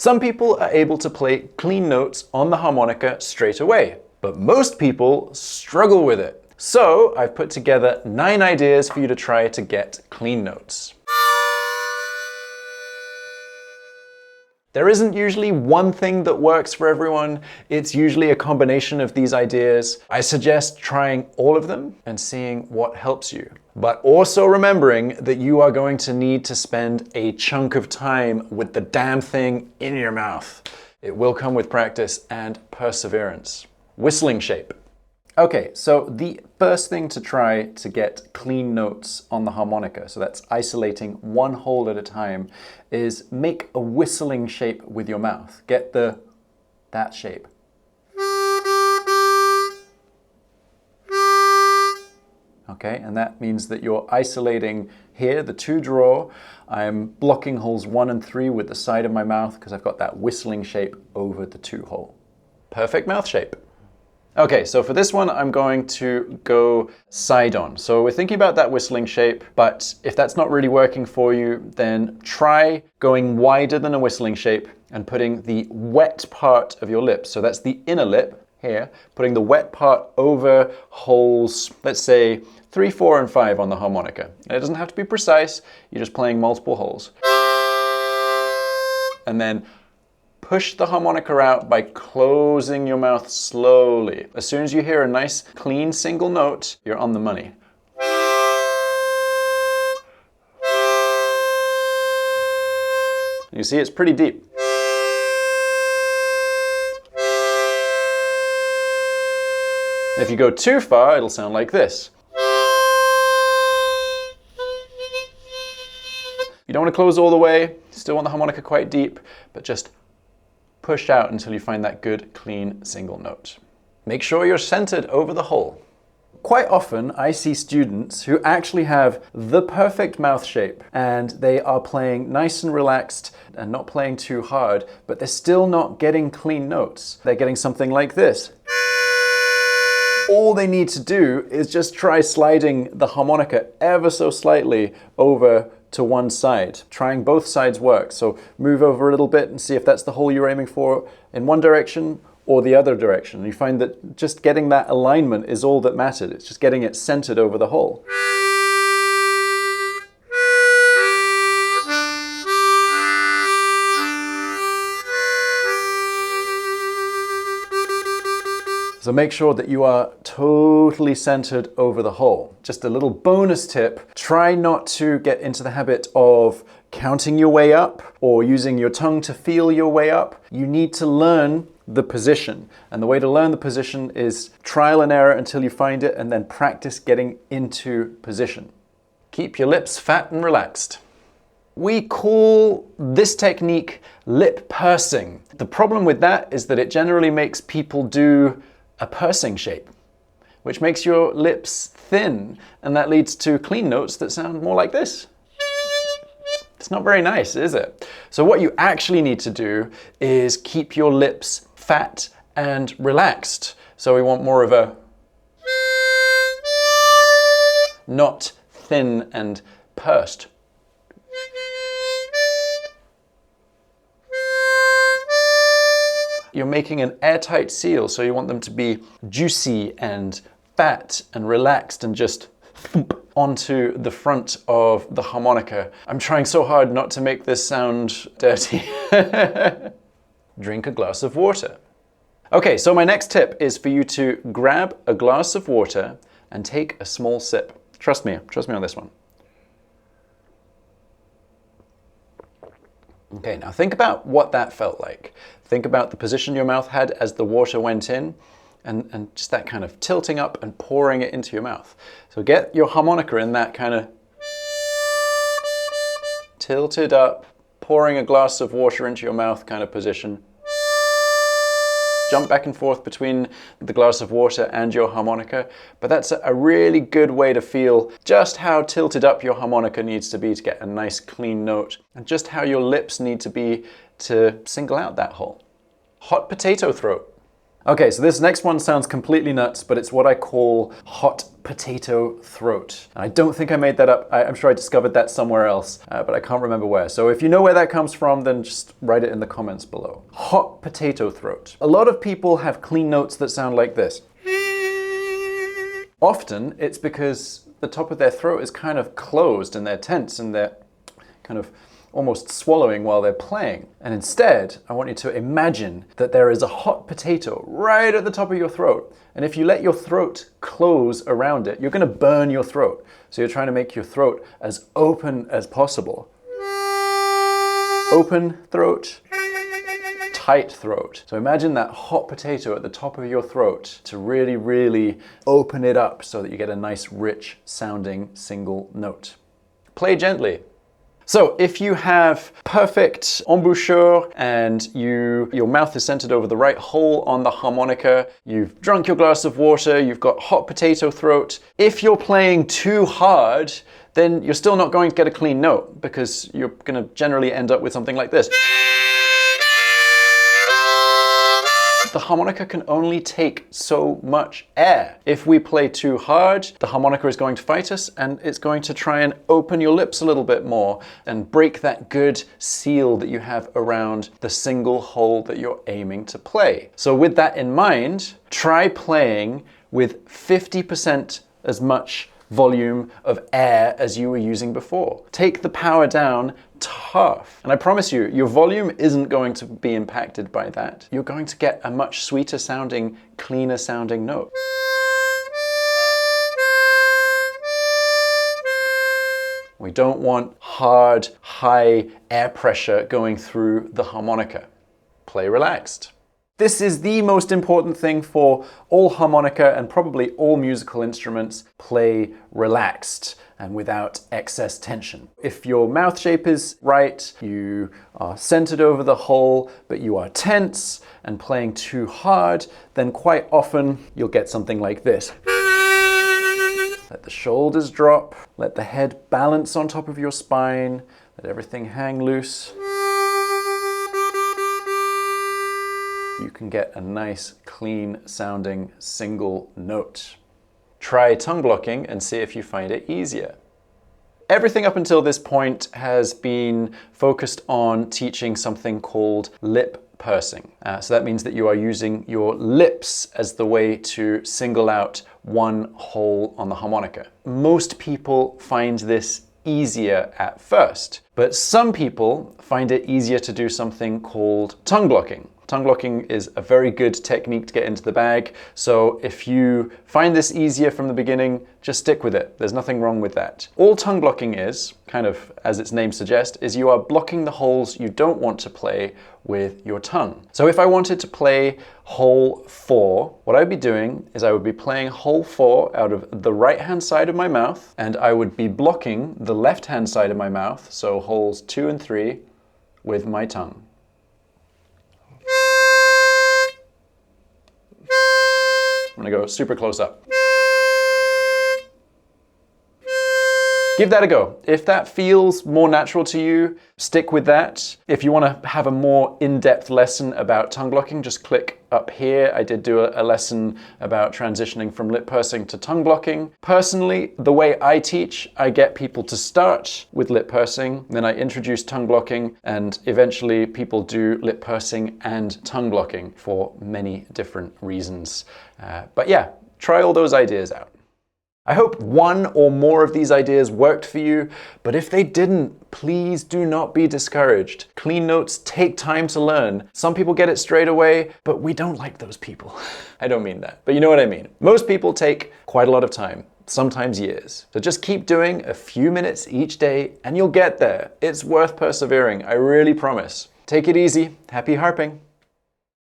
Some people are able to play clean notes on the harmonica straight away, but most people struggle with it. So I've put together 9 ideas for you to try to get clean notes. There isn't usually one thing that works for everyone. It's usually a combination of these ideas. I suggest trying all of them and seeing what helps you. But also remembering that you are going to need to spend a chunk of time with the damn thing in your mouth. It will come with practice and perseverance. Whistling shape. Okay, so the first thing to try to get clean notes on the harmonica, so that's isolating one hole at a time, is make a whistling shape with your mouth. Get that shape. Okay, and that means that you're isolating here, the 2 draw. I'm blocking holes 1 and 3 with the side of my mouth because I've got that whistling shape over the 2 hole. Perfect mouth shape. Okay, so for this one, I'm going to go side on. So we're thinking about that whistling shape, but if that's not really working for you, then try going wider than a whistling shape and putting the wet part of your lips. So that's the inner lip here, putting the wet part over holes, let's say 3, 4, and 5 on the harmonica. And it doesn't have to be precise, you're just playing multiple holes. And then push the harmonica out by closing your mouth slowly. As soon as you hear a nice, clean single note, you're on the money. You see, it's pretty deep. If you go too far, it'll sound like this. You don't want to close all the way, still want the harmonica quite deep, but just push out until you find that good, clean, single note. Make sure you're centered over the hole. Quite often, I see students who actually have the perfect mouth shape and they are playing nice and relaxed and not playing too hard, but they're still not getting clean notes. They're getting something like this. All they need to do is just try sliding the harmonica ever so slightly over to one side. Trying both sides works. So move over a little bit and see if that's the hole you're aiming for in one direction or the other direction. You find that just getting that alignment is all that matters. It's just getting it centered over the hole. So make sure that you are totally centered over the hole. Just a little bonus tip, try not to get into the habit of counting your way up or using your tongue to feel your way up. You need to learn the position. And the way to learn the position is trial and error until you find it and then practice getting into position. Keep your lips fat and relaxed. We call this technique lip pursing. The problem with that is that it generally makes people do a pursing shape, which makes your lips thin, and that leads to clean notes that sound more like this. It's not very nice, is it? So what you actually need to do is keep your lips fat and relaxed. So we want more of a, not thin and pursed. You're making an airtight seal, so you want them to be juicy and fat and relaxed and just thump onto the front of the harmonica. I'm trying so hard not to make this sound dirty. Drink a glass of water. Okay, so my next tip is for you to grab a glass of water and take a small sip. Trust me on this one. Okay, now think about what that felt like. Think about the position your mouth had as the water went in and just that kind of tilting up and pouring it into your mouth. So get your harmonica in that kind of tilted up, pouring a glass of water into your mouth kind of position. Jump back and forth between the glass of water and your harmonica, but that's a really good way to feel just how tilted up your harmonica needs to be to get a nice clean note, and just how your lips need to be to single out that hole. Hot potato throat. Okay, so this next one sounds completely nuts, but it's what I call hot potato throat. And I don't think I made that up. I'm sure I discovered that somewhere else, but I can't remember where. So if you know where that comes from, then just write it in the comments below. Hot potato throat. A lot of people have clean notes that sound like this. Often it's because the top of their throat is kind of closed and they're tense and they're kind of almost swallowing while they're playing. And instead, I want you to imagine that there is a hot potato right at the top of your throat. And if you let your throat close around it, you're going to burn your throat. So you're trying to make your throat as open as possible. Open throat, tight throat. So imagine that hot potato at the top of your throat to really, really open it up so that you get a nice, rich sounding single note. Play gently. So if you have perfect embouchure and your mouth is centered over the right hole on the harmonica, you've drunk your glass of water, you've got hot potato throat, if you're playing too hard, then you're still not going to get a clean note because you're going to generally end up with something like this. The harmonica can only take so much air. If we play too hard, the harmonica is going to fight us and it's going to try and open your lips a little bit more and break that good seal that you have around the single hole that you're aiming to play. So with that in mind, try playing with 50% as much volume of air as you were using before. Take the power down to half. And I promise you, your volume isn't going to be impacted by that. You're going to get a much sweeter sounding, cleaner sounding note. We don't want hard, high air pressure going through the harmonica. Play relaxed. This is the most important thing for all harmonica and probably all musical instruments. Play relaxed and without excess tension. If your mouth shape is right, you are centered over the hole, but you are tense and playing too hard, then quite often you'll get something like this. Let the shoulders drop, let the head balance on top of your spine, let everything hang loose. You can get a nice, clean sounding single note. Try tongue blocking and see if you find it easier. Everything up until this point has been focused on teaching something called lip pursing. So that means that you are using your lips as the way to single out one hole on the harmonica. Most people find this easier at first, but some people find it easier to do something called tongue blocking. Tongue blocking is a very good technique to get into the bag, so if you find this easier from the beginning, just stick with it. There's nothing wrong with that. All tongue blocking is, kind of as its name suggests, is you are blocking the holes you don't want to play with your tongue. So if I wanted to play hole 4, what I'd be doing is I would be playing hole 4 out of the right-hand side of my mouth, and I would be blocking the left-hand side of my mouth, so holes 2 and 3, with my tongue. I'm gonna go super close up. Give that a go. If that feels more natural to you, stick with that. If you want to have a more in-depth lesson about tongue blocking, just click up here. I did do a lesson about transitioning from lip pursing to tongue blocking. Personally, the way I teach, I get people to start with lip pursing, then I introduce tongue blocking, and eventually people do lip pursing and tongue blocking for many different reasons. But yeah, try all those ideas out. I hope one or more of these ideas worked for you, but if they didn't, please do not be discouraged. Clean notes take time to learn. Some people get it straight away, but we don't like those people. I don't mean that, but you know what I mean. Most people take quite a lot of time, sometimes years. So just keep doing a few minutes each day and you'll get there. It's worth persevering, I really promise. Take it easy. Happy harping.